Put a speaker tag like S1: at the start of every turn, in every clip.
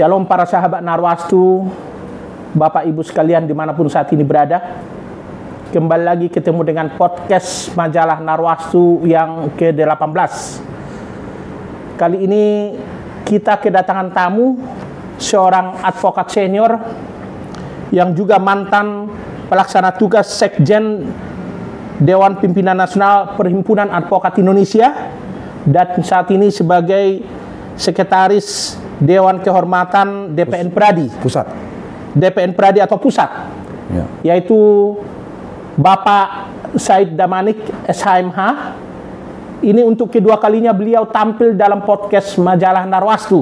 S1: Shalom para sahabat Narwastu, Bapak Ibu sekalian dimanapun saat ini berada. Kembali lagi ketemu dengan podcast majalah Narwastu yang ke-18. Kali ini kita kedatangan tamu, seorang advokat senior yang juga mantan pelaksana tugas Sekjen Dewan Pimpinan Nasional Perhimpunan Advokat Indonesia dan saat ini sebagai Sekretaris Dewan Kehormatan DPN Pradi
S2: Pusat.
S1: DPN Pradi atau Pusat, ya. Yaitu Bapak Said Damanik SHMH. Ini untuk kedua kalinya beliau tampil dalam podcast majalah Narwastu.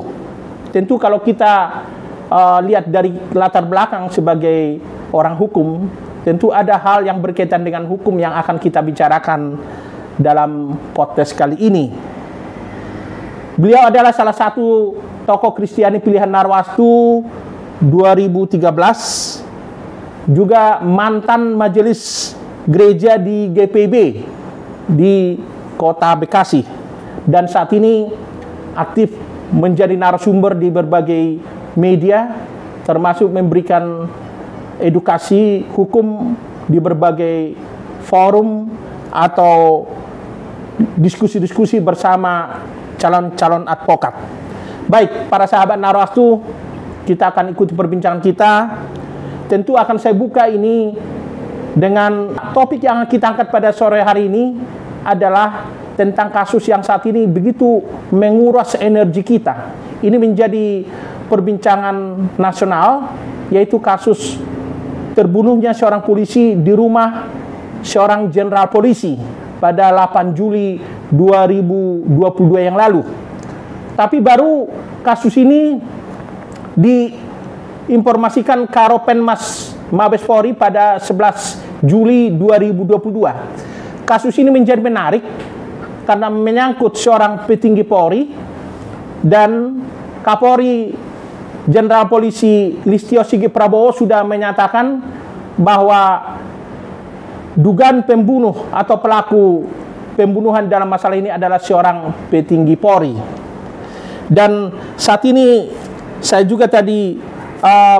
S1: Tentu kalau kita lihat dari latar belakang sebagai orang hukum, tentu ada hal yang berkaitan dengan hukum yang akan kita bicarakan dalam podcast kali ini. Beliau adalah salah satu tokoh Kristiani pilihan Narwastu 2013, juga mantan majelis gereja di GPB di Kota Bekasi, dan saat ini aktif menjadi narasumber di berbagai media, termasuk memberikan edukasi hukum di berbagai forum atau diskusi-diskusi bersama calon-calon advokat. Baik, para sahabat Narwastu, kita akan ikuti perbincangan kita. Tentu akan saya buka ini dengan topik yang kita angkat pada sore hari ini adalah tentang kasus yang saat ini begitu menguras energi kita. Ini menjadi perbincangan nasional, yaitu kasus terbunuhnya seorang polisi di rumah seorang jenderal polisi pada 8 Juli 2022 yang lalu. Tapi baru kasus ini diinformasikan Karopenmas Mabes Polri pada 11 Juli 2022. Kasus ini menjadi menarik karena menyangkut seorang petinggi Polri, dan Kapolri Jenderal Polisi Listio Sigit Prabowo sudah menyatakan bahwa dugaan pembunuh atau pelaku pembunuhan dalam masalah ini adalah seorang petinggi Polri. Dan saat ini saya juga tadi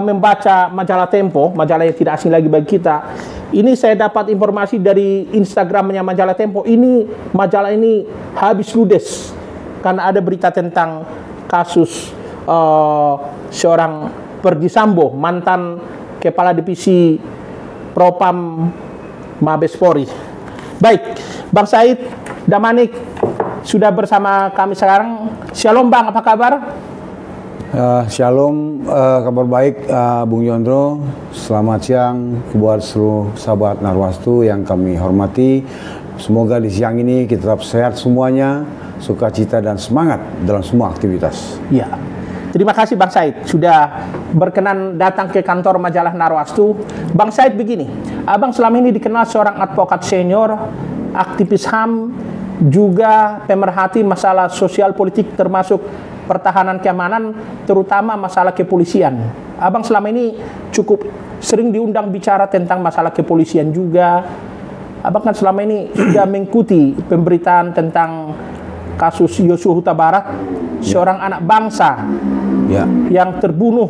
S1: membaca majalah Tempo, majalah yang tidak asing lagi bagi kita. Ini saya dapat informasi dari Instagramnya majalah Tempo. Ini majalah ini habis ludes karena ada berita tentang kasus seorang Perdi Sambo, mantan Kepala Divisi Propam Mabes Polri. Baik, Bang Said Damanik sudah bersama kami sekarang. Shalom Bang, apa kabar?
S2: Shalom, kabar baik Bung Yondro. Selamat siang buat seluruh sahabat Narwastu yang kami hormati. Semoga di siang ini kita tetap sehat semuanya, sukacita dan semangat dalam semua aktivitas.
S1: Ya, terima kasih Bang Said sudah berkenan datang ke kantor majalah Narwastu. Bang Said, begini, Abang selama ini dikenal seorang advokat senior, aktivis HAM, juga pemerhati masalah sosial politik termasuk pertahanan keamanan, terutama masalah kepolisian. Abang selama ini cukup sering diundang bicara tentang masalah kepolisian juga. Abang kan selama ini sudah mengikuti pemberitaan tentang kasus Yosua Huta Barat, seorang anak bangsa yang terbunuh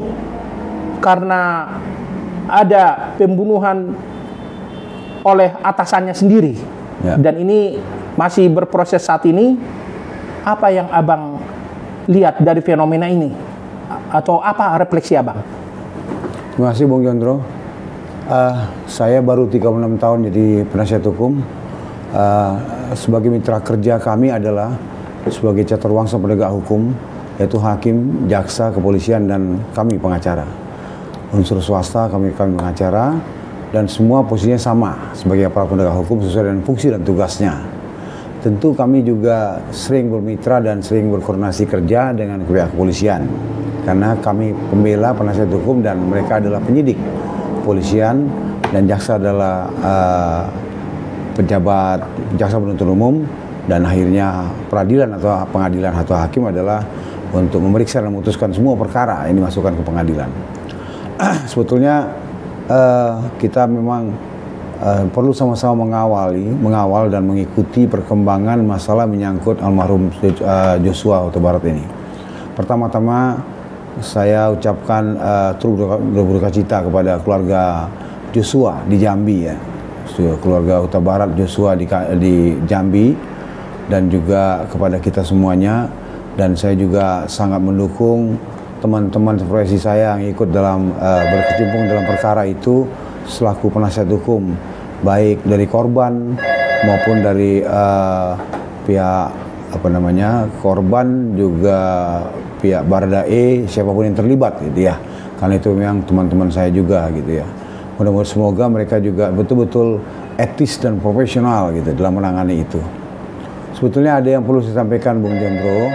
S1: karena ada pembunuhan oleh atasannya sendiri. Dan ini masih berproses saat ini. Apa yang Abang lihat dari fenomena ini? Atau apa refleksi Abang?
S2: Terima kasih Bung Yondro. Saya baru 36 tahun jadi penasihat hukum. Sebagai mitra kerja kami adalah sebagai caturwangsa penegak hukum, yaitu hakim, jaksa, kepolisian, dan kami pengacara. Unsur swasta kami pengacara, dan semua posisinya sama sebagai aparat penegak hukum sesuai dengan fungsi dan tugasnya. Tentu kami juga sering bermitra dan sering berkoordinasi kerja dengan pihak kepolisian, karena kami pembela penasihat hukum dan mereka adalah penyidik kepolisian, dan jaksa adalah pejabat jaksa penuntut umum, dan akhirnya peradilan atau pengadilan atau hakim adalah untuk memeriksa dan memutuskan semua perkara ini masukkan ke pengadilan. Sebetulnya kita memang perlu sama-sama mengawal dan mengikuti perkembangan masalah menyangkut almarhum Joshua Huta Barat ini. Pertama-tama saya ucapkan turut berduka cita kepada keluarga Joshua di Jambi ya, keluarga Huta Barat Joshua di Jambi, dan juga kepada kita semuanya. Dan saya juga sangat mendukung teman-teman seprofesi saya yang ikut dalam berkecimpung dalam perkara itu selaku penasihat hukum, baik dari korban maupun dari pihak korban, juga pihak Baradae, siapapun yang terlibat gitu ya, karena itu memang teman-teman saya juga gitu ya. Mudah-mudahan semoga mereka juga betul-betul etis dan profesional gitu dalam menangani itu. Sebetulnya ada yang perlu saya sampaikan, Bung Jondro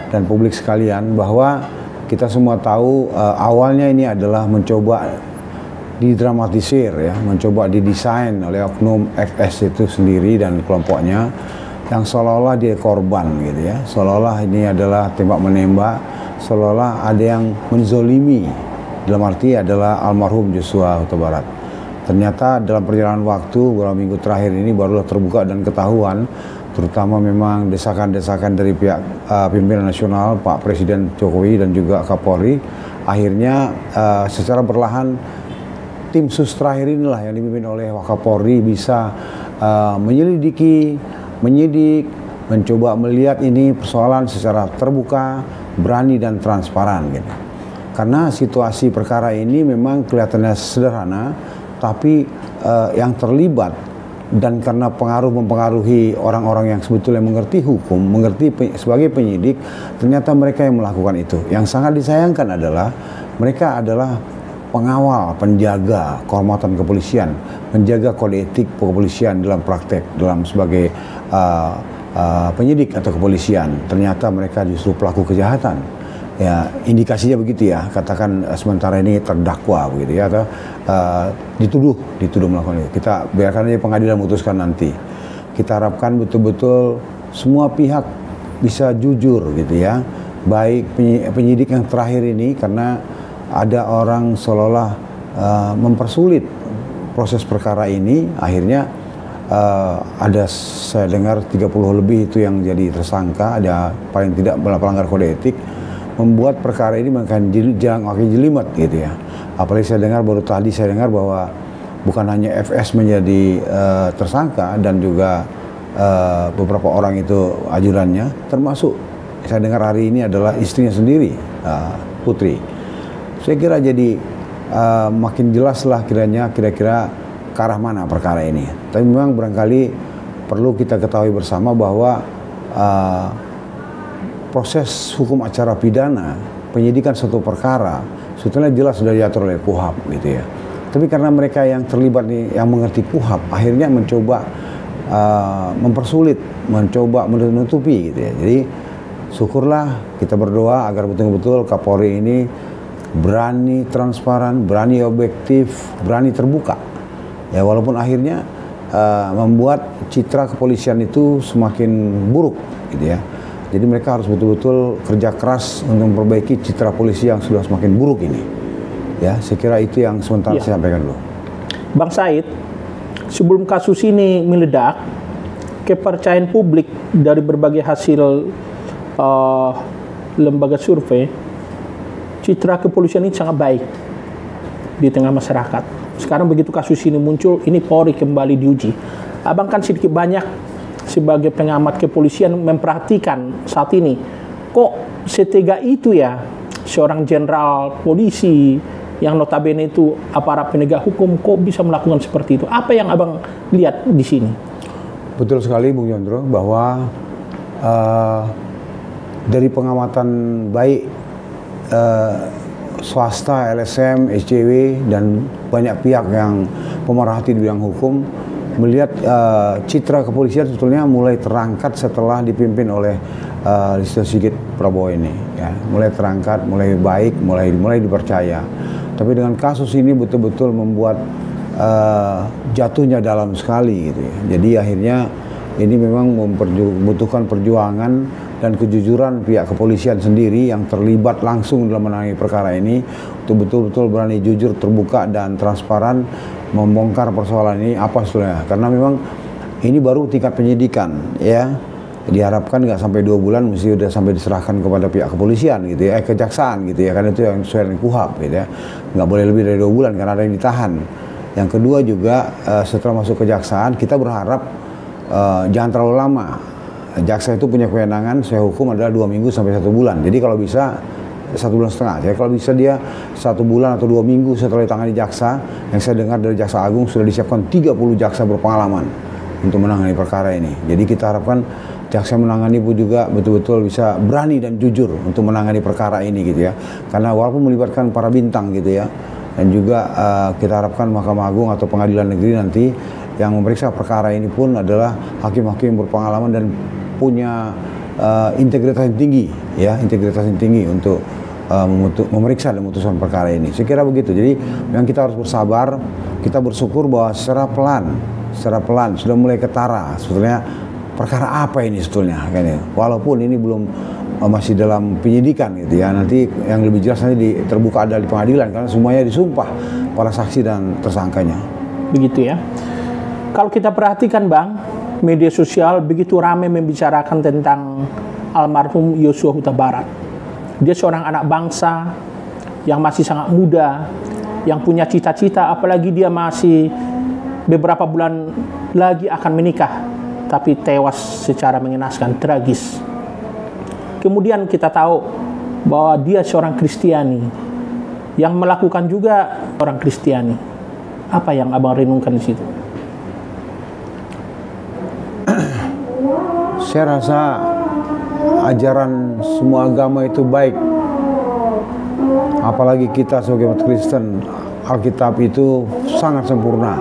S2: dan publik sekalian, bahwa kita semua tahu awalnya ini adalah mencoba didramatisir ya, mencoba didesain oleh oknum FS itu sendiri dan kelompoknya, yang seolah-olah dia korban gitu ya, seolah-olah ini adalah tembak menembak, seolah-olah ada yang menzolimi, dalam arti adalah almarhum Joshua Huta Barat. Ternyata dalam perjalanan waktu beberapa minggu terakhir ini barulah terbuka dan ketahuan, terutama memang desakan-desakan dari pihak pimpinan nasional Pak Presiden Jokowi dan juga Kapolri. Akhirnya secara perlahan tim sus terakhir inilah yang dipimpin oleh Wakapolri bisa menyelidiki, menyidik, mencoba melihat ini persoalan secara terbuka, berani dan transparan gitu. Karena situasi perkara ini memang kelihatannya sederhana, tapi yang terlibat dan karena mempengaruhi orang-orang yang sebetulnya mengerti hukum, mengerti sebagai penyidik, ternyata mereka yang melakukan itu. Yang sangat disayangkan adalah mereka adalah pengawal, penjaga kehormatan kepolisian, menjaga kode etik kepolisian dalam praktek, dalam sebagai penyidik atau kepolisian. Ternyata mereka justru pelaku kejahatan. Ya, indikasinya begitu ya, katakan sementara ini terdakwa begitu ya, atau dituduh melakukan itu. Kita biarkan aja pengadilan memutuskan nanti. Kita harapkan betul-betul semua pihak bisa jujur gitu ya, baik penyidik yang terakhir ini, karena ada orang seolah-olah mempersulit proses perkara ini. Akhirnya ada, saya dengar 30 lebih itu yang jadi tersangka, ada paling tidak melanggar kode etik, membuat perkara ini makin jelimet gitu ya. Apalagi baru tadi saya dengar bahwa bukan hanya FS menjadi tersangka dan juga beberapa orang itu ajudannya, termasuk saya dengar hari ini adalah istrinya sendiri, Putri. Saya kira jadi makin jelaslah kira-kira ke arah mana perkara ini. Tapi memang barangkali perlu kita ketahui bersama bahwa proses hukum acara pidana, penyidikan suatu perkara, sebetulnya jelas sudah diatur oleh KUHP gitu ya. Tapi karena mereka yang terlibat nih, yang mengerti KUHP, akhirnya mencoba mempersulit, mencoba menutupi gitu ya. Jadi syukurlah, kita berdoa agar betul-betul Kapolri ini berani transparan, berani objektif, berani terbuka. Ya walaupun akhirnya membuat citra kepolisian itu semakin buruk gitu ya. Jadi mereka harus betul-betul kerja keras untuk memperbaiki citra polisi yang sudah semakin buruk ini. Ya, saya kira itu yang sementara saya sampaikan dulu.
S1: Bang Said, sebelum kasus ini meledak, kepercayaan publik dari berbagai hasil lembaga survei, citra kepolisian ini sangat baik di tengah masyarakat. Sekarang begitu kasus ini muncul, ini Polri kembali diuji. Abang kan sedikit banyak sebagai pengamat kepolisian memperhatikan saat ini, kok setega itu ya seorang jenderal polisi yang notabene itu aparat penegak hukum kok bisa melakukan seperti itu? Apa yang abang lihat di sini?
S2: Betul sekali Bung Jondro, bahwa dari pengamatan baik swasta, LSM, SJW dan banyak pihak yang pemerhati di bidang hukum, melihat citra kepolisian sebetulnya mulai terangkat setelah dipimpin oleh Listio Sigit Prabowo ini ya, mulai terangkat, mulai baik, mulai dipercaya. Tapi dengan kasus ini betul-betul membuat jatuhnya dalam sekali gitu ya. Jadi akhirnya ini memang membutuhkan perjuangan dan kejujuran pihak kepolisian sendiri yang terlibat langsung dalam menangani perkara ini untuk betul-betul berani jujur, terbuka dan transparan membongkar persoalan ini apa sebetulnya. Karena memang ini baru tingkat penyidikan ya. diharapkan nggak sampai 2 bulan mesti udah sampai diserahkan kepada pihak kepolisian gitu ya, kejaksaan gitu ya, karena itu yang sesuai dengan KUHP gitu ya, nggak boleh lebih dari 2 bulan karena ada yang ditahan. Yang kedua juga setelah masuk kejaksaan kita berharap jangan terlalu lama. Jaksa itu punya kewenangan saya hukum adalah 2 minggu sampai 1 bulan. Jadi kalau bisa 1,5 bulan. Jadi kalau bisa dia 1 bulan atau 2 minggu setelah ditangani jaksa, yang saya dengar dari Jaksa Agung sudah disiapkan 30 jaksa berpengalaman untuk menangani perkara ini. Jadi kita harapkan jaksa menangani pun juga betul-betul bisa berani dan jujur untuk menangani perkara ini gitu ya. Karena walaupun melibatkan para bintang gitu ya, dan juga kita harapkan Mahkamah Agung atau Pengadilan Negeri nanti yang memeriksa perkara ini pun adalah hakim-hakim berpengalaman dan punya integritas yang tinggi ya, integritas yang tinggi untuk memeriksa dan memutuskan perkara ini. Saya kira begitu. Jadi yang kita harus bersabar, kita bersyukur bahwa secara pelan sudah mulai ketara sebetulnya perkara apa ini sebetulnya kan ya. Walaupun ini belum masih dalam penyidikan gitu ya. Nanti yang lebih jelas nanti terbuka ada di pengadilan karena semuanya disumpah para saksi dan tersangkanya.
S1: Begitu ya. Kalau kita perhatikan Bang, media sosial begitu ramai membicarakan tentang almarhum Yosua Huta Barat. Dia seorang anak bangsa yang masih sangat muda, yang punya cita-cita, apalagi dia masih beberapa bulan lagi akan menikah, tapi tewas secara mengenaskan, tragis. Kemudian kita tahu bahwa dia seorang Kristiani, yang melakukan juga orang Kristiani. Apa yang Abang renungkan di situ?
S2: Saya rasa ajaran semua agama itu baik. Apalagi kita sebagai umat Kristen, Alkitab itu sangat sempurna.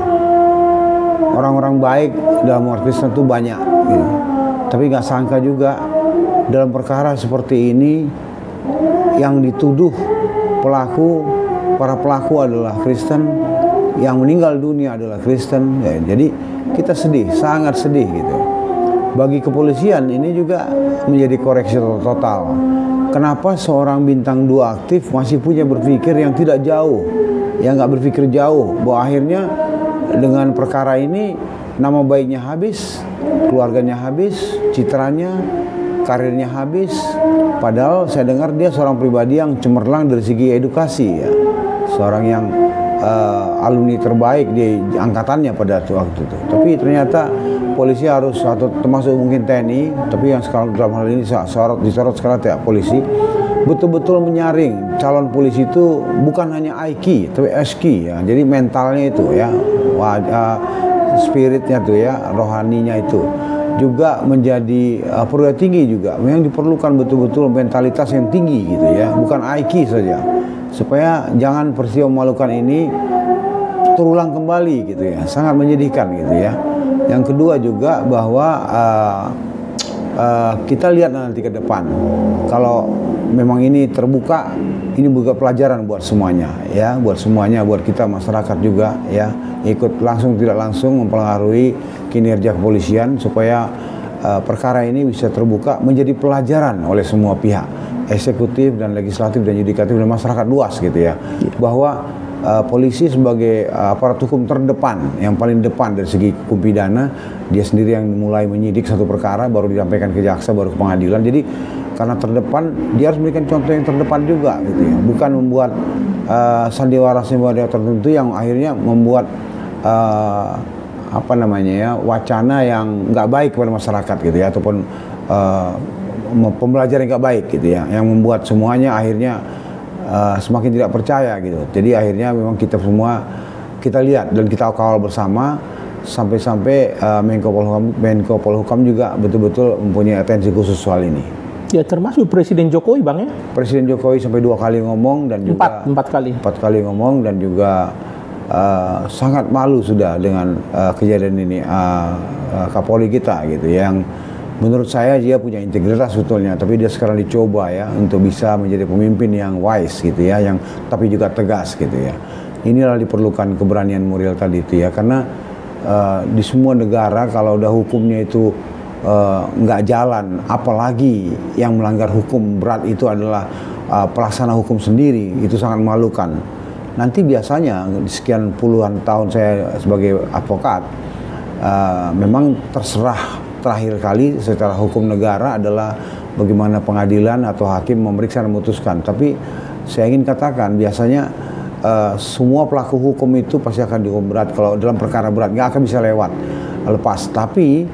S2: Orang-orang baik dalam umat Kristen itu banyak gitu. Tapi nggak sangka juga dalam perkara seperti ini yang dituduh para pelaku adalah Kristen, yang meninggal dunia adalah Kristen ya. Jadi kita sedih, sangat sedih gitu. Bagi kepolisian ini juga menjadi koreksi total. Kenapa seorang bintang 2 aktif masih punya berpikir yang tidak jauh, yang nggak berpikir jauh, bahwa akhirnya dengan perkara ini nama baiknya habis, keluarganya habis, citranya, karirnya habis. Padahal saya dengar dia seorang pribadi yang cemerlang dari segi edukasi ya, seorang yang alumni terbaik di angkatannya pada waktu itu. Tapi ternyata polisi harus, atau termasuk mungkin TNI, tapi yang sekarang dalam hal ini disorot sekarang tidak polisi, betul-betul menyaring calon polisi itu bukan hanya IQ tapi SQ ya. Jadi mentalnya itu ya, spiritnya tuh ya, rohaninya itu juga menjadi perwira tinggi juga. Memang diperlukan betul-betul mentalitas yang tinggi gitu ya, bukan IQ saja, supaya jangan peristiwa memalukan ini terulang kembali gitu ya. Sangat menyedihkan gitu ya. Yang kedua juga bahwa kita lihat nanti ke depan, kalau memang ini terbuka, ini buka pelajaran buat semuanya ya, buat semuanya, buat kita masyarakat juga ya, ikut langsung tidak langsung mempengaruhi kinerja kepolisian supaya perkara ini bisa terbuka menjadi pelajaran oleh semua pihak, eksekutif dan legislatif dan yudikatif dan masyarakat luas gitu ya, bahwa polisi sebagai aparat hukum terdepan, yang paling depan dari segi hukum pidana, dia sendiri yang mulai menyidik satu perkara, baru disampaikan ke jaksa, baru ke pengadilan. Jadi karena terdepan, dia harus memberikan contoh yang terdepan juga gitu ya, bukan membuat sandiwara-sandiwara tertentu yang akhirnya membuat wacana yang nggak baik kepada masyarakat gitu ya, ataupun pembelajaran yang nggak baik gitu ya, yang membuat semuanya akhirnya semakin tidak percaya gitu. Jadi akhirnya memang kita semua kita lihat dan kita kawal bersama sampai-sampai Menko Polhukam juga betul-betul mempunyai atensi khusus soal ini.
S1: Ya termasuk Presiden Jokowi Bang ya.
S2: Presiden Jokowi sampai 2 kali ngomong dan juga 4 kali ngomong dan juga sangat malu sudah dengan kejadian ini Kapolri kita gitu, yang menurut saya dia punya integritas sebetulnya, tapi dia sekarang dicoba ya untuk bisa menjadi pemimpin yang wise gitu ya, yang tapi juga tegas gitu ya. Inilah diperlukan keberanian moral tadi itu ya, karena di semua negara kalau udah hukumnya itu nggak jalan, apalagi yang melanggar hukum berat itu adalah pelaksana hukum sendiri, itu sangat memalukan. Nanti biasanya sekian puluhan tahun saya sebagai advokat, memang terserah terakhir kali secara hukum negara adalah bagaimana pengadilan atau hakim memeriksa dan memutuskan. Tapi saya ingin katakan biasanya semua pelaku hukum itu pasti akan dihukum berat. Kalau dalam perkara berat nggak akan bisa lepas. Tapi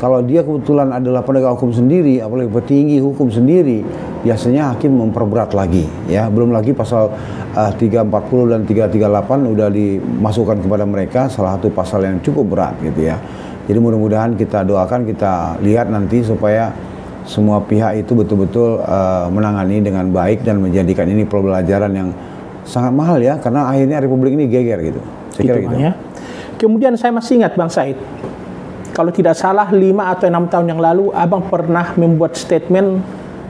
S2: kalau dia kebetulan adalah penegak hukum sendiri, apalagi petinggi hukum sendiri, biasanya hakim memperberat lagi, ya. Belum lagi pasal 340 dan 338 udah dimasukkan kepada mereka, salah satu pasal yang cukup berat, gitu ya. Jadi mudah-mudahan kita doakan, kita lihat nanti supaya semua pihak itu betul-betul menangani dengan baik dan menjadikan ini pembelajaran yang sangat mahal, ya, karena akhirnya Republik ini geger, gitu. Saya kira gitu.
S1: Ya. Kemudian saya masih ingat Bang Said, kalau tidak salah 5 atau 6 tahun yang lalu Abang pernah membuat statement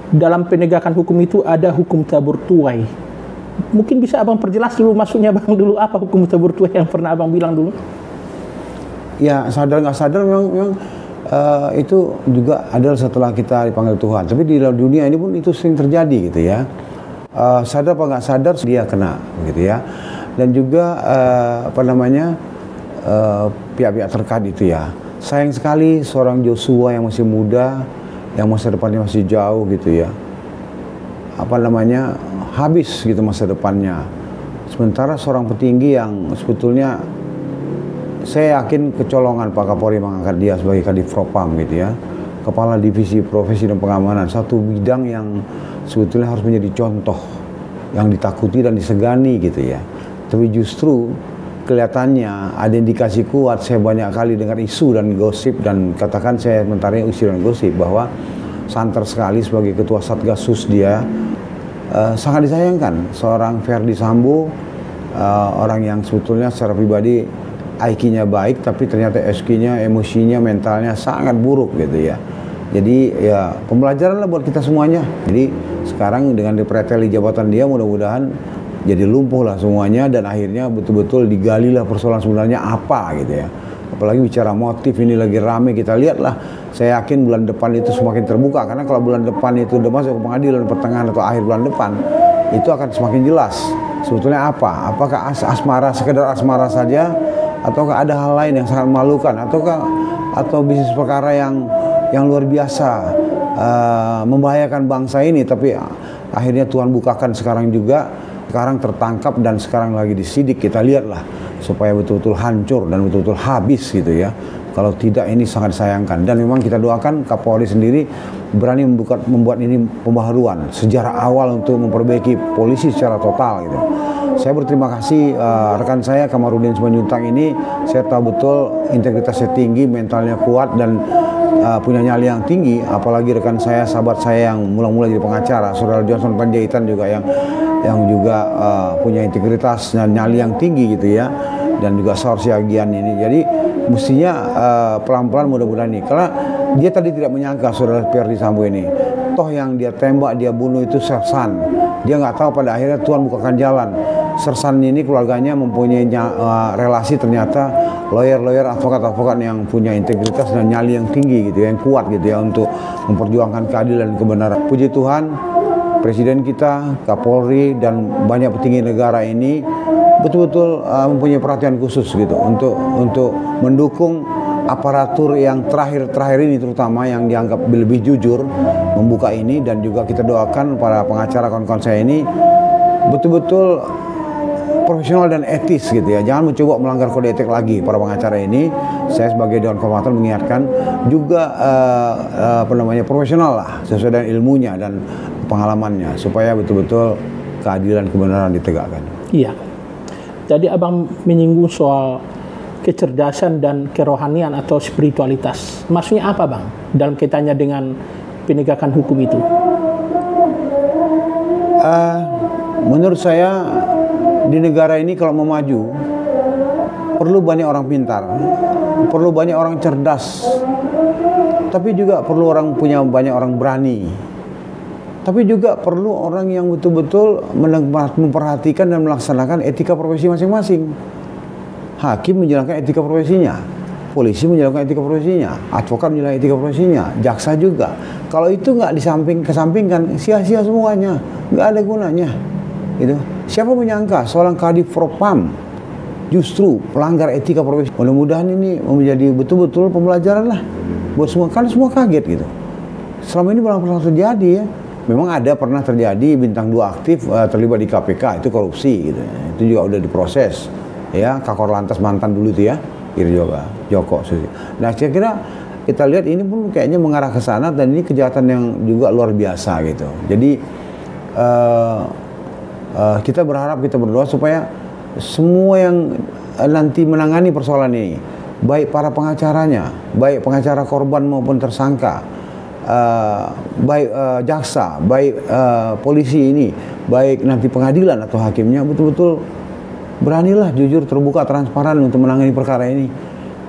S1: dalam penegakan hukum itu ada hukum tabur tuai. Mungkin bisa Abang perjelas dulu maksudnya Bang dulu apa hukum tabur tuai yang pernah Abang bilang dulu?
S2: Ya, sadar nggak sadar memang itu juga adalah setelah kita dipanggil Tuhan. Tapi di dalam dunia ini pun itu sering terjadi, gitu ya. Sadar apa nggak sadar dia kena, gitu ya. Dan juga pihak-pihak terkait itu, ya. Sayang sekali seorang Joshua yang masih muda, yang masa depannya masih jauh, gitu ya. Habis gitu masa depannya. Sementara seorang petinggi yang sebetulnya saya yakin kecolongan Pak Kapolri mengangkat dia sebagai Kadif Propam, gitu ya. Kepala Divisi Profesi dan Pengamanan, satu bidang yang sebetulnya harus menjadi contoh yang ditakuti dan disegani, gitu ya. Tapi justru kelihatannya ada indikasi kuat. Saya banyak kali dengar isu dan gosip, dan katakan saya mentariknya isu dan gosip bahwa santer sekali sebagai ketua Satgasus dia sangat disayangkan seorang Ferdy Sambo, orang yang sebetulnya secara pribadi IQ-nya baik, tapi ternyata SQ-nya, emosinya, mentalnya sangat buruk, gitu ya. Jadi ya pembelajaran lah buat kita semuanya. Jadi sekarang dengan dipreteli jabatan dia, mudah-mudahan jadi lumpuh lah semuanya, dan akhirnya betul-betul digali lah persoalan sebenarnya apa, gitu ya. Apalagi bicara motif ini lagi rame, kita lihatlah. Saya yakin bulan depan itu semakin terbuka, karena kalau bulan depan itu udah masuk ke pengadilan pertengahan atau akhir bulan depan, itu akan semakin jelas sebetulnya apa. Apakah asmara, sekedar asmara saja, ataukah ada hal lain yang sangat memalukan, atau bisnis perkara yang luar biasa membahayakan bangsa ini, tapi akhirnya Tuhan bukakan sekarang juga. Sekarang tertangkap dan sekarang lagi disidik. Kita lihatlah supaya betul-betul hancur dan betul-betul habis, gitu ya. Kalau tidak, ini sangat disayangkan. Dan memang kita doakan Kapolri sendiri berani membuat ini pembaharuan sejarah awal untuk memperbaiki polisi secara total, gitu. Saya berterima kasih rekan saya Kamarudin Simanjuntak ini. Saya tahu betul integritasnya tinggi, mentalnya kuat, dan punya nyali yang tinggi. Apalagi rekan saya, sahabat saya yang mula-mula jadi pengacara, Saudara Johnson Panjaitan juga yang juga punya integritas dan nyali yang tinggi, gitu ya. Dan juga Saur Siagian ini. Jadi mestinya pelan-pelan mudah-mudahan nih, karena dia tadi tidak menyangka Saudara Ferdy Sambo ini, toh yang dia tembak, dia bunuh itu sersan. Dia nggak tahu pada akhirnya Tuhan bukakan jalan. Sersan ini keluarganya mempunyai relasi, ternyata lawyer-lawyer, advokat-advokat yang punya integritas dan nyali yang tinggi, gitu ya, yang kuat, gitu ya, untuk memperjuangkan keadilan dan kebenaran. Puji Tuhan, Presiden kita, Kapolri, dan banyak petinggi negara ini betul-betul mempunyai perhatian khusus, gitu, untuk mendukung aparatur yang terakhir ini, terutama yang dianggap lebih jujur membuka ini. Dan juga kita doakan para pengacara kawan-kawan saya ini betul-betul profesional dan etis, gitu ya. Jangan mencoba melanggar kode etik lagi para pengacara ini. Saya sebagai Dewan Kehormatan mengingatkan juga profesional lah, sesuai dengan ilmunya dan pengalamannya, supaya betul-betul keadilan kebenaran ditegakkan.
S1: Iya. Jadi Abang menyinggung soal kecerdasan dan kerohanian atau spiritualitas. Maksudnya apa, Bang, dalam kaitannya dengan penegakan hukum itu?
S2: Menurut saya di negara ini kalau mau maju perlu banyak orang pintar, perlu banyak orang cerdas, tapi juga perlu punya banyak orang berani, tapi juga perlu orang yang betul-betul memperhatikan dan melaksanakan etika profesi masing-masing. Hakim menjalankan etika profesinya, polisi menjalankan etika profesinya, advokat menjalankan etika profesinya, jaksa juga. Kalau itu nggak kesampingkan, sia-sia semuanya, nggak ada gunanya. Gitu. Siapa menyangka seorang Kadif Propam justru pelanggar etika profesi? Mudah-mudahan ini menjadi betul-betul pembelajaran lah buat semua, kan semua kaget gitu. Selama ini belum pernah terjadi ya. Memang pernah terjadi bintang 2 aktif terlibat di KPK, itu korupsi gitu. Itu juga udah diproses. Ya, Kakor Lantas mantan dulu itu ya, Joko. Nah, saya kira kita lihat ini pun kayaknya mengarah ke sana, dan ini kejahatan yang juga luar biasa gitu. Jadi kita berharap, kita berdoa supaya semua yang nanti menangani persoalan ini, baik para pengacaranya, baik pengacara korban maupun tersangka, baik jaksa, baik polisi ini, baik nanti pengadilan atau hakimnya, betul-betul beranilah jujur, terbuka, transparan untuk menangani perkara ini.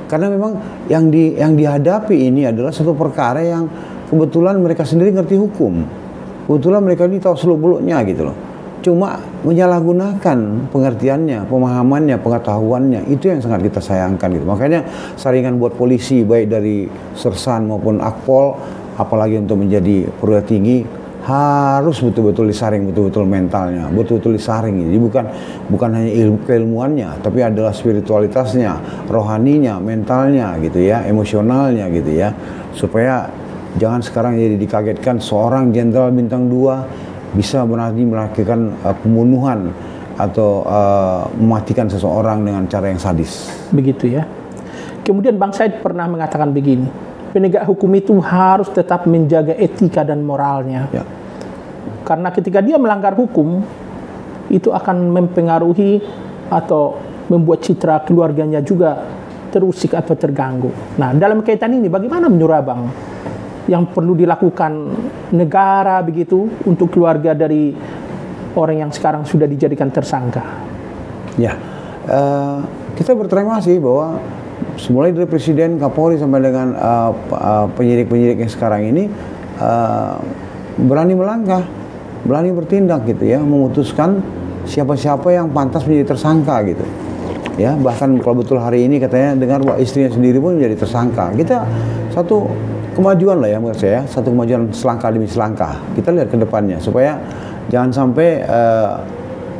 S2: Karena memang yang dihadapi ini adalah satu perkara yang kebetulan mereka sendiri ngerti hukum, kebetulan mereka ini tahu seluk-beluknya gitu loh. Cuma menyalahgunakan pengertiannya, pemahamannya, pengetahuannya, itu yang sangat kita sayangkan gitu. Makanya saringan buat polisi, baik dari Sersan maupun Akpol, apalagi untuk menjadi perwira tinggi, harus betul-betul disaring, betul-betul mentalnya, betul-betul disaring. Jadi bukan hanya keilmuannya, tapi adalah spiritualitasnya, rohaninya, mentalnya gitu ya, emosionalnya gitu ya. Supaya jangan sekarang jadi dikagetkan seorang jenderal bintang 2 bisa berani melakukan pembunuhan atau mematikan seseorang dengan cara yang sadis.
S1: Begitu ya. Kemudian Bang Said pernah mengatakan begini, penegak hukum itu harus tetap menjaga etika dan moralnya. Ya. Karena ketika dia melanggar hukum, itu akan mempengaruhi atau membuat citra keluarganya juga terusik atau terganggu. Nah, dalam kaitan ini bagaimana menurut Abang yang perlu dilakukan negara begitu untuk keluarga dari orang yang sekarang sudah dijadikan tersangka?
S2: Ya, kita berterima kasih bahwa mulai dari Presiden, Kapolri sampai dengan penyidik-penyidik yang sekarang ini berani melangkah, berani bertindak gitu ya, memutuskan siapa-siapa yang pantas menjadi tersangka gitu. Ya, bahkan kalau betul hari ini katanya dengar bahwa istrinya sendiri pun menjadi tersangka. Kita satu kemajuan lah ya menurut saya, satu kemajuan selangkah demi selangkah. Kita lihat ke depannya supaya jangan sampai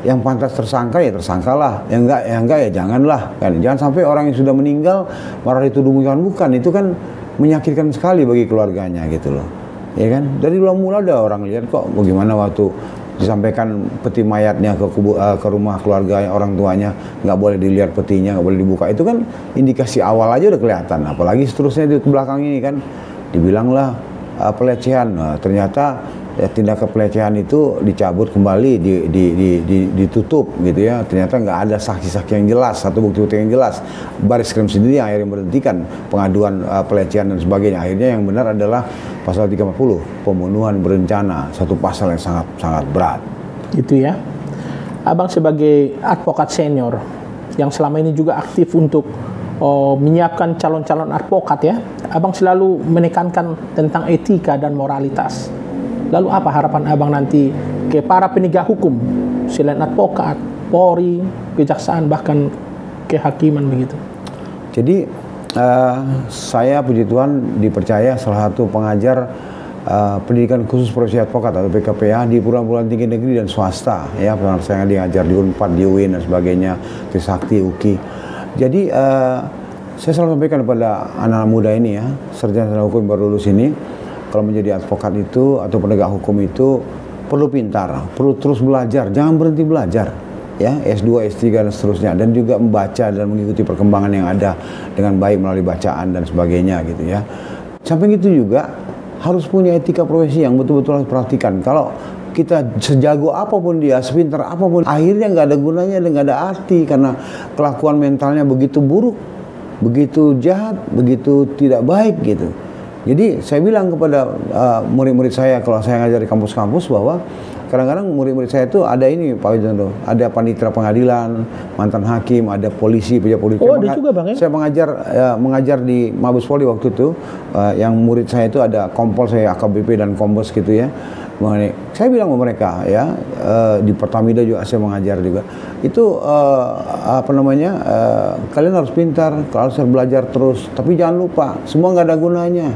S2: yang pantas tersangka ya tersangkalah, yang enggak ya janganlah kan. Jangan sampai orang yang sudah meninggal malah dituduh bukan, itu kan menyakitkan sekali bagi keluarganya gitu loh. Ya kan? Dari dulu mula ada orang lihat kok bagaimana waktu disampaikan peti mayatnya ke rumah keluarga orang tuanya, nggak boleh dilihat petinya, nggak boleh dibuka. Itu kan indikasi awal aja udah kelihatan. Apalagi seterusnya di belakang ini kan dibilanglah pelecehan. Nah, ternyata tindakan pelecehan itu dicabut kembali, ditutup gitu ya. Ternyata nggak ada saksi-saksi yang jelas, satu bukti-bukti yang jelas. Baris Krim sendiri yang akhirnya berhentikan pengaduan pelecehan dan sebagainya. Akhirnya yang benar adalah pasal 340, pembunuhan berencana, satu pasal yang sangat berat.
S1: Itu ya. Abang sebagai advokat senior yang selama ini juga aktif untuk menyiapkan calon-calon advokat ya, Abang selalu menekankan tentang etika dan moralitas. Lalu apa harapan Abang nanti ke para penegak hukum selain advokat, Polri, kejaksaan, bahkan kehakiman begitu?
S2: Jadi saya puji Tuhan dipercaya salah satu pengajar pendidikan khusus profesi advokat atau PKPA di perguruan tinggi negeri dan swasta ya. Pernah saya diajar di Unpad, di UIN dan sebagainya, Trisakti, UKI. Jadi saya selalu sampaikan kepada anak-anak muda ini ya, sarjana hukum baru lulus ini, kalau menjadi advokat itu atau penegak hukum itu perlu pintar, perlu terus belajar, jangan berhenti belajar. Ya, S2, S3 dan seterusnya, dan juga membaca dan mengikuti perkembangan yang ada dengan baik melalui bacaan dan sebagainya gitu ya. Samping itu juga harus punya etika profesi yang betul-betul harus perhatikan. Kalau kita sejago apapun dia, sepintar apapun, akhirnya nggak ada gunanya dan nggak ada arti karena kelakuan mentalnya begitu buruk, begitu jahat, begitu tidak baik gitu. Jadi saya bilang kepada murid-murid saya kalau saya ngajar di kampus-kampus bahwa kadang-kadang murid-murid saya itu ada ini Pak Widodo, ada panitera pengadilan, mantan hakim, ada polisi, pejabat polisi.
S1: Oh, ada juga Bang ya?
S2: Saya mengajar di Mabes Polri waktu itu, yang murid saya itu ada kompol saya AKBP dan kombes gitu ya. Saya bilang ke mereka ya, di Pertamida juga saya mengajar juga. Itu kalian harus pintar, harus belajar terus, tapi jangan lupa semua nggak ada gunanya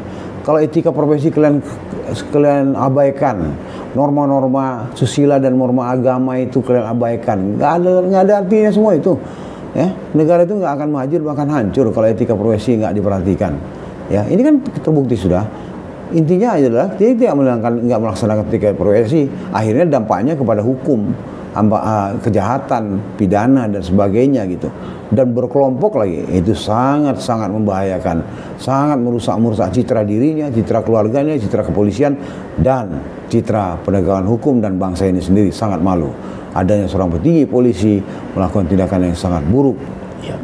S2: kalau etika profesi kalian abaikan. Norma-norma susila dan norma agama itu kalian abaikan, nggak ada artinya semua itu ya. Negara itu nggak akan maju, bahkan hancur kalau etika profesi nggak diperhatikan Ya, ini kan terbukti sudah. Intinya adalah dia tidak melaksanakan tiga profesi. Akhirnya dampaknya kepada hukum, kejahatan, pidana dan sebagainya gitu. Dan berkelompok lagi, itu sangat membahayakan, sangat merusak citra dirinya, citra keluarganya, citra kepolisian, dan citra penegakan hukum dan bangsa ini sendiri. Sangat malu adanya seorang petinggi polisi melakukan tindakan yang sangat buruk.
S1: Ya.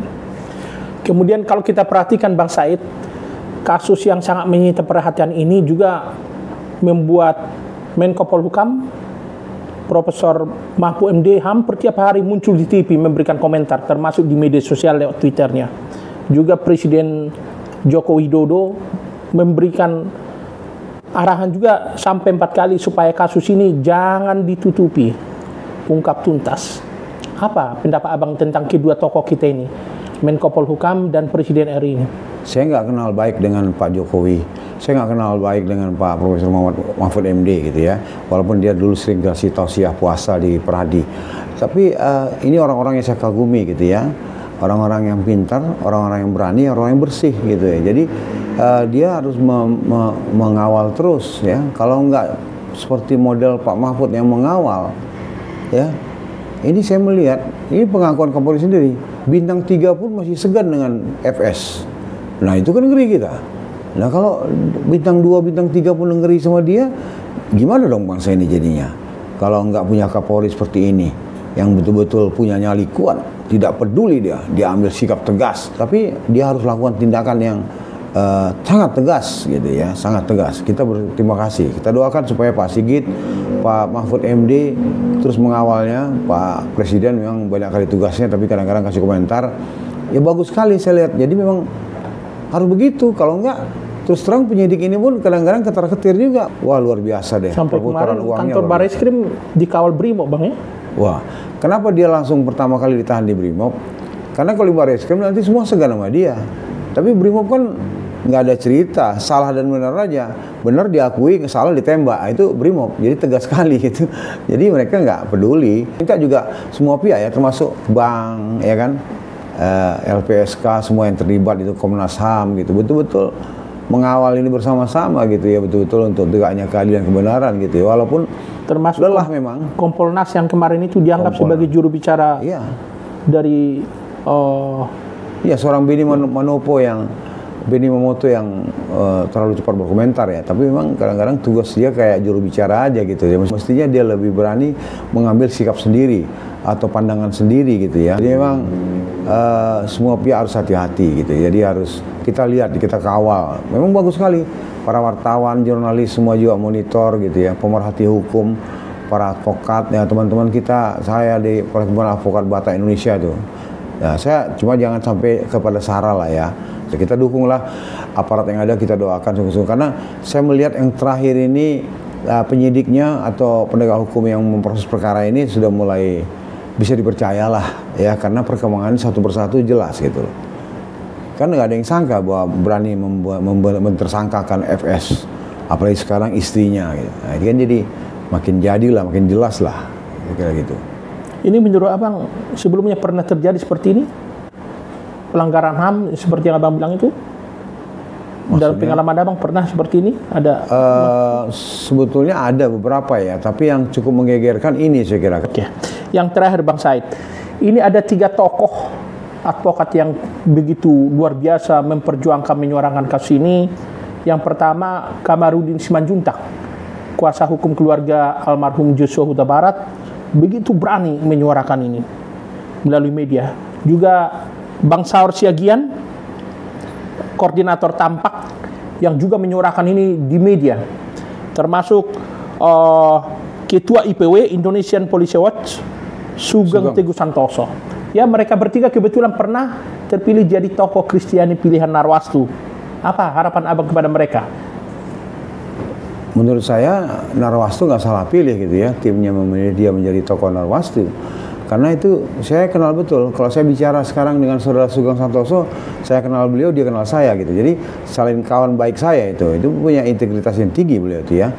S1: Kemudian kalau kita perhatikan Bang Said, kasus yang sangat menyita perhatian ini juga membuat Menko Polhukam Profesor Mahfud MD hampir tiap hari muncul di TV memberikan komentar, termasuk di media sosial lewat Twitternya. Juga Presiden Joko Widodo memberikan arahan juga sampai 4 kali supaya kasus ini jangan ditutupi, ungkap tuntas. Apa pendapat Abang tentang kedua tokoh kita ini, Menko Polhukam dan Presiden RI ini?
S2: Saya nggak kenal baik dengan Pak Jokowi, saya nggak kenal baik dengan Pak Profesor Mahfud MD gitu ya, walaupun dia dulu sering kasih tausiah puasa di Perhadi. Tapi ini orang-orang yang saya kagumi gitu ya, orang-orang yang pintar, orang-orang yang berani, orang yang bersih gitu ya. Jadi dia harus mengawal terus ya. Kalau nggak seperti model Pak Mahfud yang mengawal ya, ini saya melihat ini pengakuan Kapolri sendiri, bintang 3 pun masih segan dengan FS. Nah itu kan ngeri kita. Nah kalau bintang 2, bintang 3 pun ngeri sama dia, gimana dong bangsa ini jadinya? Kalau nggak punya Kapolri seperti ini, yang betul-betul punya nyali kuat, tidak peduli dia ambil sikap tegas, tapi dia harus lakukan tindakan yang sangat tegas gitu ya, sangat tegas. Kita berterima kasih, kita doakan supaya Pak Sigit, Pak Mahfud MD terus mengawalnya. Pak Presiden memang banyak kali tugasnya, tapi kadang-kadang kasih komentar, ya bagus sekali saya lihat. Jadi memang harus begitu, kalau enggak terus terang penyidik ini pun kadang-kadang ketar-ketir juga. Wah luar biasa deh.
S1: Sampai kemarin kantor Barreskrim dikawal Brimob Bang ya.
S2: Wah, kenapa dia langsung pertama kali ditahan di Brimob? Karena kalau di Barreskrim nanti semua segan sama dia. Tapi Brimob kan nggak ada cerita, salah dan benar aja. Benar diakui, salah ditembak, itu Brimob. Jadi tegas sekali gitu. Jadi mereka nggak peduli. Kita juga semua pihak ya, termasuk bank ya kan, LPSK, semua yang terlibat itu, Komnas HAM gitu, betul-betul mengawal ini bersama-sama gitu ya, betul-betul untuk tegaknya keadilan kebenaran gitu ya, walaupun
S1: termasuk
S2: lelah memang.
S1: Kompolnas yang kemarin itu dianggap sebagai juru bicara dari
S2: seorang Benny Mamoto yang terlalu cepat berkomentar ya, tapi memang kadang-kadang tugas dia kayak juru bicara aja gitu ya. Mestinya dia lebih berani mengambil sikap sendiri atau pandangan sendiri gitu ya. Jadi memang semua pihak harus hati-hati gitu. Jadi harus kita lihat, kita kawal. Memang bagus sekali para wartawan, jurnalis semua juga monitor gitu ya, pemerhati hukum, para advokat ya, teman-teman kita, saya di Perhimpunan Advokat Batak Indonesia tuh. Ya, saya cuma jangan sampai kepada sara lah ya. Kita dukunglah aparat yang ada, kita doakan sungguh-sungguh, karena saya melihat yang terakhir ini penyidiknya atau penegak hukum yang memproses perkara ini sudah mulai bisa dipercayalah ya, karena perkembangan satu persatu jelas gitu loh. Kan nggak ada yang sangka bahwa berani mentersangkakan FS, apalagi sekarang istrinya gitu. Nah, ini kan jadi makin jelas lah kira gitu.
S1: Ini menurut Abang sebelumnya pernah terjadi seperti ini? Pelanggaran HAM seperti yang Abang bilang itu? Maksudnya? Dalam pengalaman Abang pernah seperti ini? Ada?
S2: Sebetulnya ada beberapa ya, tapi yang cukup menggegerkan ini saya kira.
S1: Oke. Yang terakhir Bang Said, ini ada 3 tokoh advokat yang begitu luar biasa memperjuangkan, menyuarakan kasus ini. Yang pertama Kamarudin Simanjuntak, kuasa hukum keluarga almarhum Joshua Huta Barat, begitu berani menyuarakan ini melalui media. Juga Bang Saur Siagian, koordinator Tampak, yang juga menyuarakan ini di media. Termasuk Ketua IPW Indonesian Police Watch, Sugeng Teguh Santoso. Ya, mereka bertiga kebetulan pernah terpilih jadi tokoh Kristiani pilihan Narwastu. Apa harapan Abang kepada mereka?
S2: Menurut saya Narwastu nggak salah pilih gitu ya, timnya memilih dia menjadi tokoh Narwastu. Karena itu saya kenal betul. Kalau saya bicara sekarang dengan saudara Sugeng Santoso, saya kenal beliau, dia kenal saya gitu. Jadi saling kawan baik saya itu punya integritas yang tinggi beliau itu ya.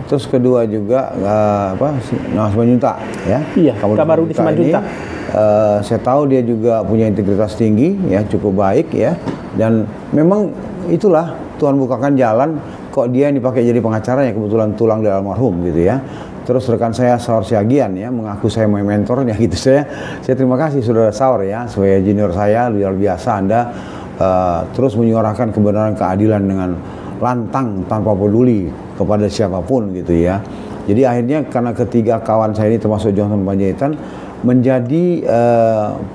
S2: Terus kedua juga Simanjuntak ya.
S1: Iya, Kamarudin Simanjuntak.
S2: Saya tahu dia juga punya integritas tinggi ya, cukup baik ya. Dan memang itulah Tuhan bukakan jalan kok dia yang dipakai jadi pengacaranya, kebetulan tulang dari almarhum gitu ya. Terus rekan saya Saur Siagian ya mengaku saya mentornya gitu. Saya terima kasih Saudara Saur ya, sebagai junior saya luar biasa Anda terus menyuarakan kebenaran keadilan dengan lantang tanpa peduli kepada siapapun gitu ya. Jadi akhirnya karena ketiga kawan saya ini termasuk Johnson Panjaitan menjadi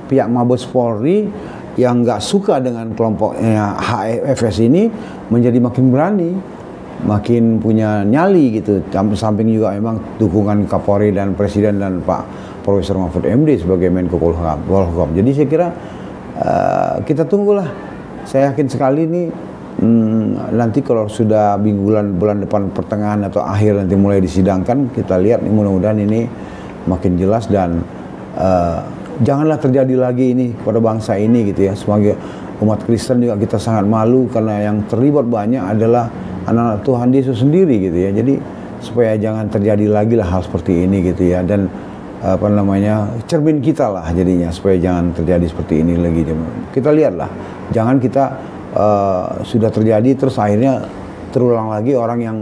S2: pihak Mabes Polri yang nggak suka dengan kelompoknya HFS ini menjadi makin berani, makin punya nyali gitu. Samping juga memang dukungan Kapolri dan Presiden dan Pak Profesor Mahfud MD sebagai Menko Polhukam. Jadi saya kira kita tunggulah. Saya yakin sekali nih nanti kalau sudah bulan depan pertengahan atau akhir nanti mulai disidangkan, kita lihat nih mudah-mudahan ini makin jelas dan janganlah terjadi lagi ini pada bangsa ini gitu ya. Sebagai umat Kristen juga kita sangat malu karena yang terlibat banyak adalah anak-anak Tuhan Yesus sendiri gitu ya. Jadi supaya jangan terjadi lagi lah hal seperti ini gitu ya. Dan cermin kita lah jadinya supaya jangan terjadi seperti ini lagi. Kita lihatlah, jangan kita sudah terjadi terus akhirnya terulang lagi orang yang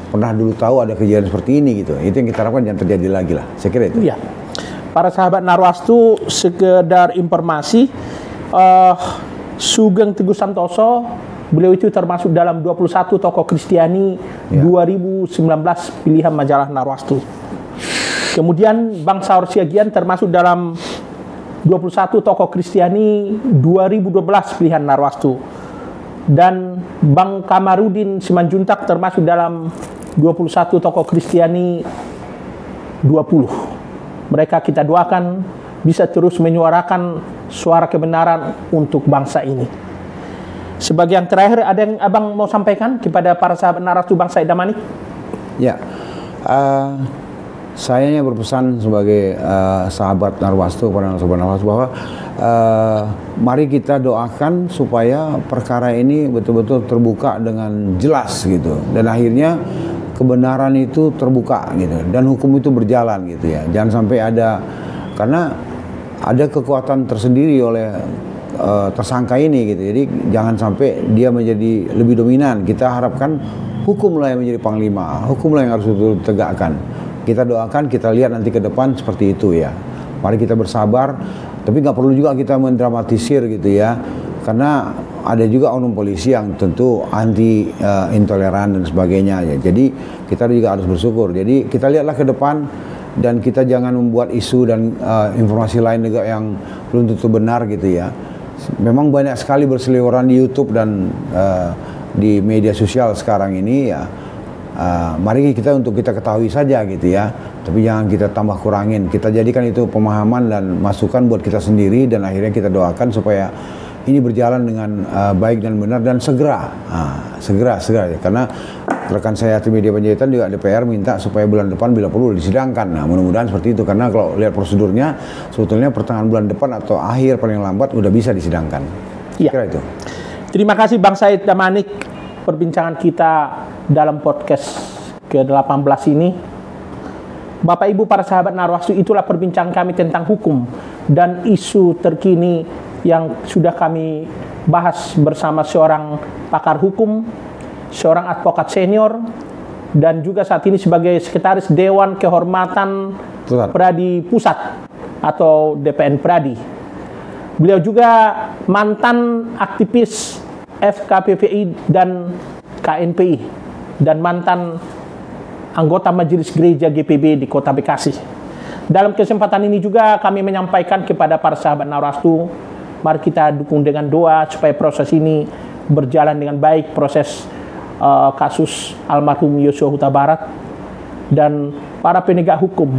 S2: pernah dulu tahu ada kejadian seperti ini gitu. Itu yang kita harapkan jangan terjadi lagi lah. Saya kira itu.
S1: Iya. Para sahabat Narwastu, sekedar informasi, Sugeng Teguh Santoso, beliau itu termasuk dalam 21 tokoh Kristiani 2019 pilihan majalah Narwastu. Kemudian Bang Saur Siagian termasuk dalam 21 tokoh Kristiani 2012 pilihan Narwastu. Dan Bang Kamarudin Simanjuntak termasuk dalam 21 tokoh Kristiani 20. Mereka kita doakan bisa terus menyuarakan suara kebenaran untuk bangsa ini. Sebagian terakhir, ada yang Abang mau sampaikan kepada para sahabat Narwastu Bang Said Damanik?
S2: Ya, saya berpesan sebagai sahabat Narwastu kepada sahabat Narwastu bahwa mari kita doakan supaya perkara ini betul-betul terbuka dengan jelas gitu, dan akhirnya kebenaran itu terbuka gitu, dan hukum itu berjalan gitu ya. Jangan sampai ada, karena ada kekuatan tersendiri oleh tersangka ini gitu. Jadi jangan sampai dia menjadi lebih dominan. Kita harapkan hukumlah yang menjadi panglima, hukumlah yang harus betul tegakkan. Kita doakan, kita lihat nanti ke depan seperti itu ya. Mari kita bersabar, tapi nggak perlu juga kita mendramatisir gitu ya. Karena ada juga oknum polisi yang tentu anti intoleran dan sebagainya ya. Jadi kita juga harus bersyukur. Jadi kita lihatlah ke depan dan kita jangan membuat isu dan informasi lain juga yang belum tentu benar gitu ya. Memang banyak sekali berseliweran di YouTube dan di media sosial sekarang ini ya. Mari kita ketahui saja gitu ya, tapi jangan kita tambah kurangin. Kita jadikan itu pemahaman dan masukan buat kita sendiri, dan akhirnya kita doakan supaya ini berjalan dengan baik dan benar dan segera ya. Karena rekan saya tim media Panjaitan juga DPR minta supaya bulan depan bila perlu disidangkan. Nah, mudah-mudahan seperti itu, karena kalau lihat prosedurnya sebetulnya pertengahan bulan depan atau akhir paling lambat udah bisa disidangkan.
S1: Iya.
S2: Kira itu.
S1: Terima kasih Bang Said Damanik, perbincangan kita dalam podcast ke-18 ini. Bapak Ibu para sahabat Narwastu, itulah perbincangan kami tentang hukum dan isu terkini yang sudah kami bahas bersama seorang pakar hukum, seorang advokat senior, dan juga saat ini sebagai sekretaris Dewan Kehormatan Pradi Pusat atau DPN Pradi. Beliau juga mantan aktivis FKPPI dan KNPI dan mantan anggota Majelis Gereja GPB di Kota Bekasi. Dalam kesempatan ini juga kami menyampaikan kepada para sahabat Narwastu, mari kita dukung dengan doa supaya proses ini berjalan dengan baik, proses kasus almarhum Yosua Huta Barat, dan para penegak hukum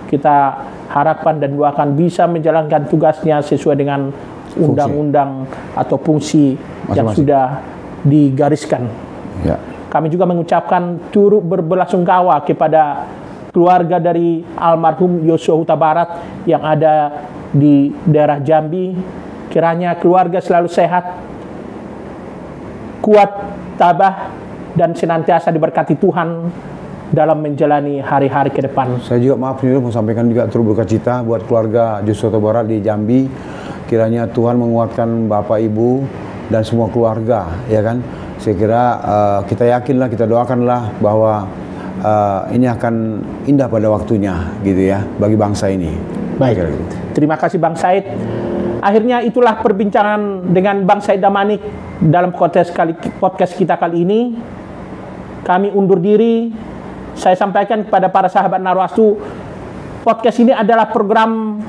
S1: kita harapkan dan doakan bisa menjalankan tugasnya sesuai dengan undang-undang atau fungsi yang sudah digariskan. Ya. Kami juga mengucapkan turut berbelasungkawa kepada keluarga dari almarhum Yosua Huta Barat yang ada di daerah Jambi. Kiranya keluarga selalu sehat, kuat, tabah, dan senantiasa diberkati Tuhan dalam menjalani hari-hari ke depan.
S2: Saya juga maaf nih, mau sampaikan juga turut berduka cita buat keluarga di Sumatera Barat di Jambi. Kiranya Tuhan menguatkan Bapak Ibu dan semua keluarga, ya kan. Saya kira kita yakinlah, kita doakanlah bahwa ini akan indah pada waktunya, gitu ya, bagi bangsa ini.
S1: Baik, terima kasih Bang Said. Akhirnya itulah perbincangan dengan Bang Said Damanik dalam podcast kita kali ini. Kami undur diri. Saya sampaikan kepada para sahabat Narwastu, podcast ini adalah program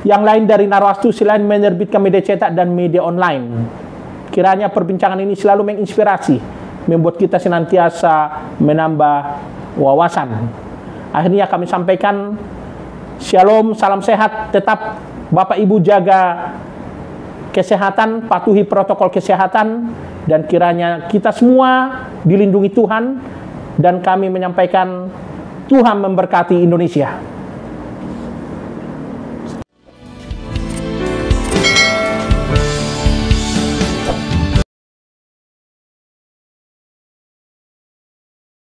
S1: yang lain dari Narwastu selain menerbitkan media cetak dan media online. Kiranya perbincangan ini selalu menginspirasi, membuat kita senantiasa menambah wawasan. Akhirnya kami sampaikan, Shalom, salam sehat, tetap Bapak Ibu jaga kesehatan, patuhi protokol kesehatan, dan kiranya kita semua dilindungi Tuhan, dan kami menyampaikan Tuhan memberkati Indonesia.